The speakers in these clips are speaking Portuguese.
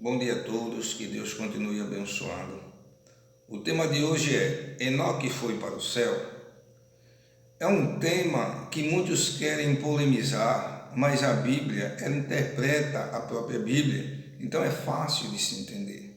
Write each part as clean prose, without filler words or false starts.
Bom dia a todos, que Deus continue abençoando. O tema de hoje é Enoque foi para o céu. É um tema que muitos querem polemizar, mas a Bíblia, ela interpreta a própria Bíblia, então é fácil de se entender.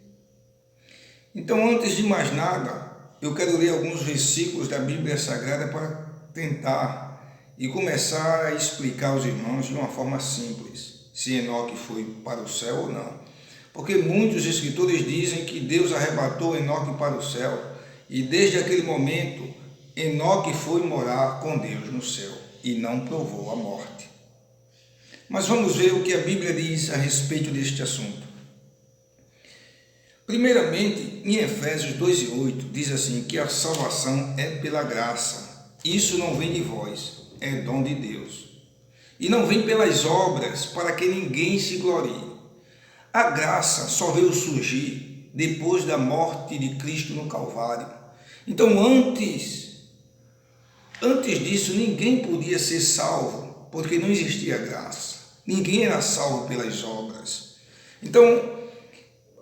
Então, antes de mais nada, eu quero ler alguns versículos da Bíblia Sagrada para tentar e começar a explicar aos irmãos de uma forma simples, se Enoque foi para o céu ou não. Porque muitos escritores dizem que Deus arrebatou Enoque para o céu e desde aquele momento Enoque foi morar com Deus no céu e não provou a morte. Mas vamos ver o que a Bíblia diz a respeito deste assunto. Primeiramente, em Efésios 2:8 diz assim que a salvação é pela graça. Isso não vem de vós, é dom de Deus. E não vem pelas obras para que ninguém se glorie. A graça só veio surgir depois da morte de Cristo no Calvário. Então, antes disso, ninguém podia ser salvo, porque não existia graça. Ninguém era salvo pelas obras. Então,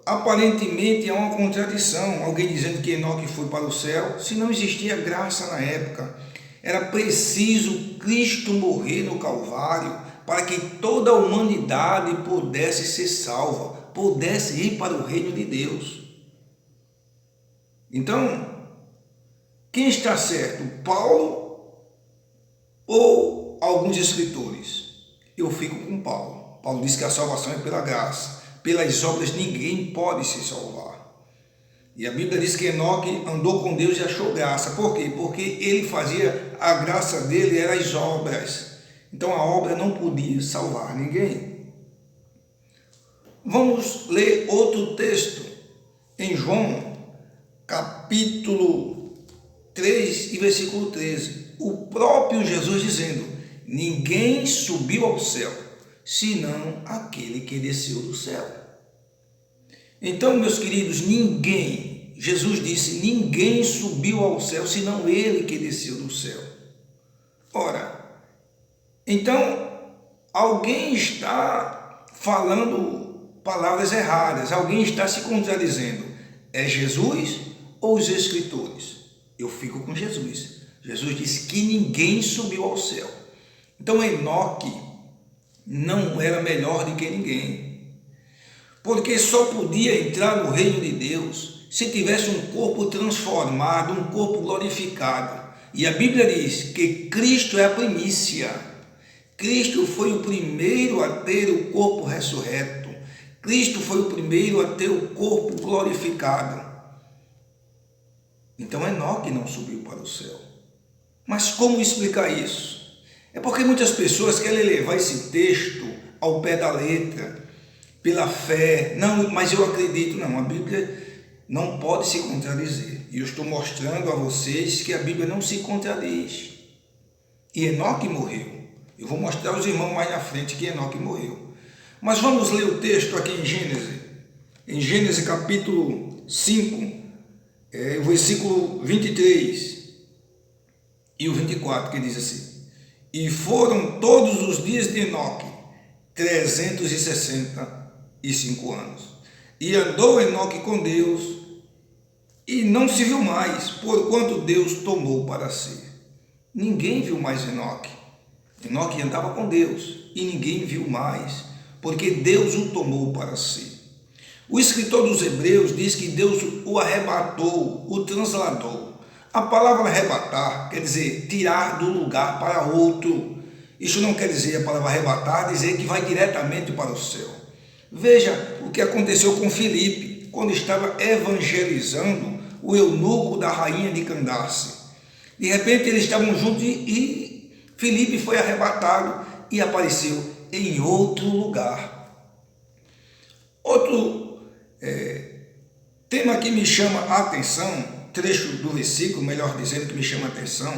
aparentemente, há uma contradição. Alguém dizendo que Enoque foi para o céu, se não existia graça na época. Era preciso Cristo morrer no Calvário para que toda a humanidade pudesse ser salva, pudesse ir para o reino de Deus. Então, quem está certo? Paulo ou alguns escritores? Eu fico com Paulo. Paulo diz que a salvação é pela graça. Pelas obras ninguém pode se salvar. E a Bíblia diz que Enoque andou com Deus e achou graça. Por quê? Porque ele fazia, a graça dele eram as obras. Então a obra não podia salvar ninguém. Vamos ler outro texto em João, capítulo 3 e versículo 13. O próprio Jesus dizendo: ninguém subiu ao céu, senão aquele que desceu do céu. Então, meus queridos, ninguém, Jesus disse, ninguém subiu ao céu, senão ele que desceu do céu. Ora, então, alguém está falando palavras erradas, alguém está se contradizendo. É Jesus ou os escritores? Eu fico com Jesus. Jesus disse que ninguém subiu ao céu. Então, Enoque não era melhor do que ninguém, porque só podia entrar no reino de Deus se tivesse um corpo transformado, um corpo glorificado. E a Bíblia diz que Cristo é a primícia. Cristo foi o primeiro a ter o corpo ressurreto. Cristo foi o primeiro a ter o corpo glorificado. Então Enoque não subiu para o céu. Mas como explicar isso? É porque muitas pessoas querem levar esse texto ao pé da letra, pela fé. Não, mas eu acredito. Não, a Bíblia não pode se contradizer. E eu estou mostrando a vocês que a Bíblia não se contradiz. E Enoque morreu. Eu vou mostrar aos irmãos mais na frente que Enoque morreu. Mas vamos ler o texto aqui em Gênesis. Em Gênesis capítulo 5, o versículo 23 e o 24, que diz assim: e foram todos os dias de Enoque 365 anos. E andou Enoque com Deus, e não se viu mais, porquanto Deus tomou para si. Ninguém viu mais Enoque. Enoque andava com Deus, e ninguém viu mais, porque Deus o tomou para si. O escritor dos Hebreus diz que Deus o arrebatou, o trasladou. A palavra arrebatar quer dizer tirar do lugar para outro. Isso não quer dizer, a palavra arrebatar, dizer que vai diretamente para o céu. Veja o que aconteceu com Filipe, quando estava evangelizando o eunuco da rainha de Candace. De repente eles estavam juntos e Filipe foi arrebatado e apareceu em outro lugar. Outro tema que me chama a atenção, trecho do versículo, melhor dizendo, que me chama a atenção,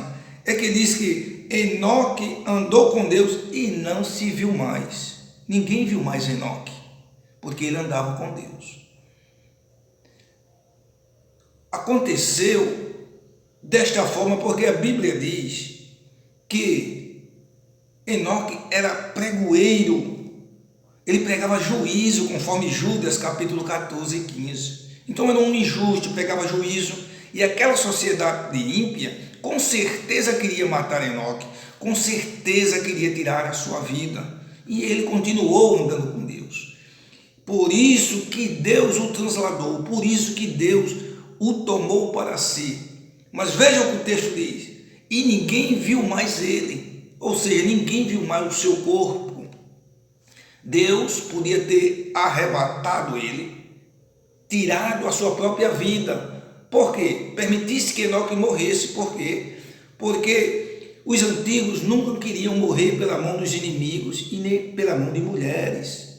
é que diz que Enoque andou com Deus e não se viu mais. Ninguém viu mais Enoque, porque ele andava com Deus. Aconteceu desta forma porque a Bíblia diz que Enoque era pregoeiro. ele pregava juízo, conforme Judas, capítulo 14 e 15. Então era um injusto, pregava juízo, e aquela sociedade ímpia, com certeza queria matar Enoque, com certeza queria tirar a sua vida, e ele continuou andando com Deus. Por isso que Deus o transladou, por isso que Deus o tomou para si. Mas veja o que o texto diz: e ninguém viu mais ele, ou seja, ninguém viu mais o seu corpo. Deus podia ter arrebatado ele, tirado a sua própria vida. Por quê? Permitisse que Enoque morresse. Por quê? Porque os antigos nunca queriam morrer pela mão dos inimigos e nem pela mão de mulheres.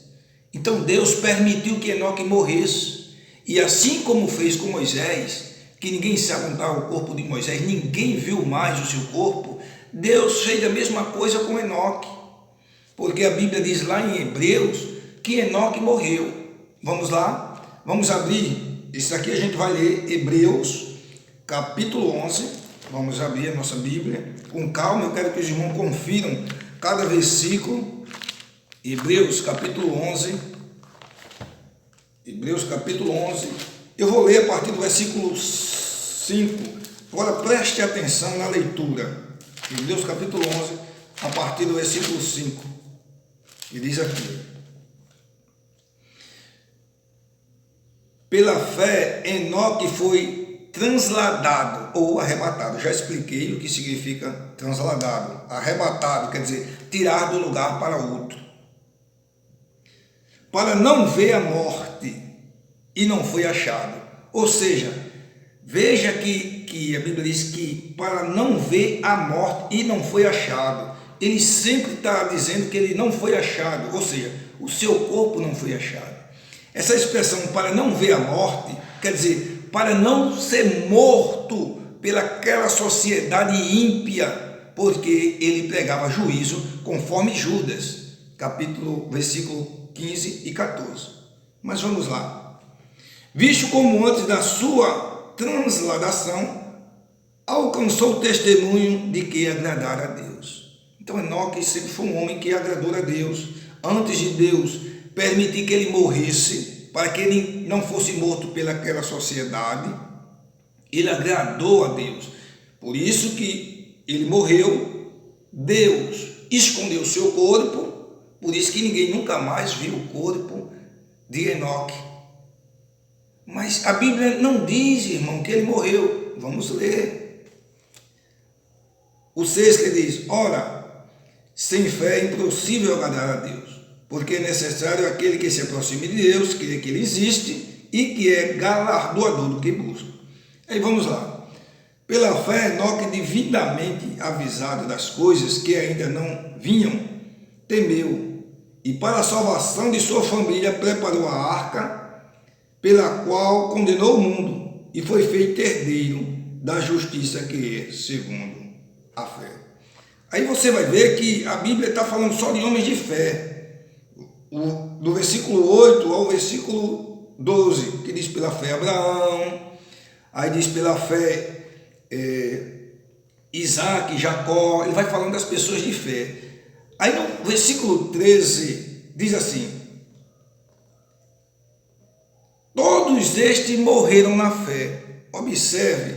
Então Deus permitiu que Enoque morresse. E assim como fez com Moisés, que ninguém sabe onde está o corpo de Moisés, ninguém viu mais o seu corpo, Deus fez a mesma coisa com Enoque. Porque a Bíblia diz lá em Hebreus que Enoque morreu. Vamos lá? Vamos abrir. Isso aqui a gente vai ler Hebreus, capítulo 11. Vamos abrir a nossa Bíblia. Com calma, eu quero que os irmãos confiram cada versículo. Hebreus, capítulo 11. Hebreus, capítulo 11. Eu vou ler a partir do versículo 5. Agora preste atenção na leitura. Hebreus, capítulo 11, a partir do versículo 5. E diz aqui: pela fé, Enoque foi transladado ou arrebatado. Já expliquei o que significa transladado. Arrebatado quer dizer tirar do lugar para outro, para não ver a morte, e não foi achado. Ou seja, veja que a Bíblia diz que para não ver a morte e não foi achado. Ele sempre está dizendo que ele não foi achado, ou seja, o seu corpo não foi achado. Essa expressão para não ver a morte, quer dizer, para não ser morto pelaquela sociedade ímpia, porque ele pregava juízo conforme Judas, versículo 15 e 14. Mas vamos lá. Visto como antes da sua transladação, alcançou o testemunho de que agradara a Deus. Então Enoque sempre foi um homem que agradou a Deus. Antes de Deus permitir que ele morresse, para que ele não fosse morto pelaquela sociedade, ele agradou a Deus. Por isso que ele morreu, Deus escondeu o seu corpo, por isso que ninguém nunca mais viu o corpo de Enoque. Mas a Bíblia não diz, irmão, que ele morreu. Vamos ler. O 6 que diz: ora, sem fé é impossível agradar a Deus, porque é necessário aquele que se aproxime de Deus, crê que ele existe e que é galardoador do que busca. Aí vamos lá. Pela fé, Enoque, devidamente avisado das coisas que ainda não vinham, temeu, e para a salvação de sua família preparou a arca, pela qual condenou o mundo, e foi feito herdeiro da justiça que é segundo a fé. Aí você vai ver que a Bíblia está falando só de homens de fé. Do versículo 8 ao versículo 12, que diz pela fé Abraão, aí diz pela fé Isaac, Jacó, ele vai falando das pessoas de fé. Aí no versículo 13 diz assim: todos estes morreram na fé. Observe,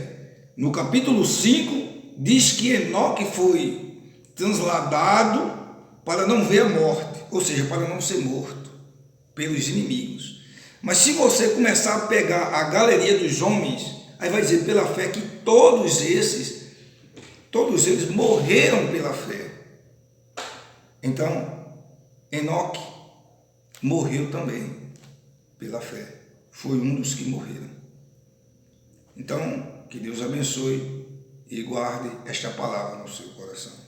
no capítulo 5 diz que Enoque foi transladado para não ver a morte, ou seja, para não ser morto pelos inimigos. Mas se você começar a pegar a galeria dos homens, aí vai dizer pela fé que todos eles morreram pela fé. Então, Enoque morreu também pela fé. Foi um dos que morreram. Então, que Deus abençoe e guarde esta palavra no seu coração.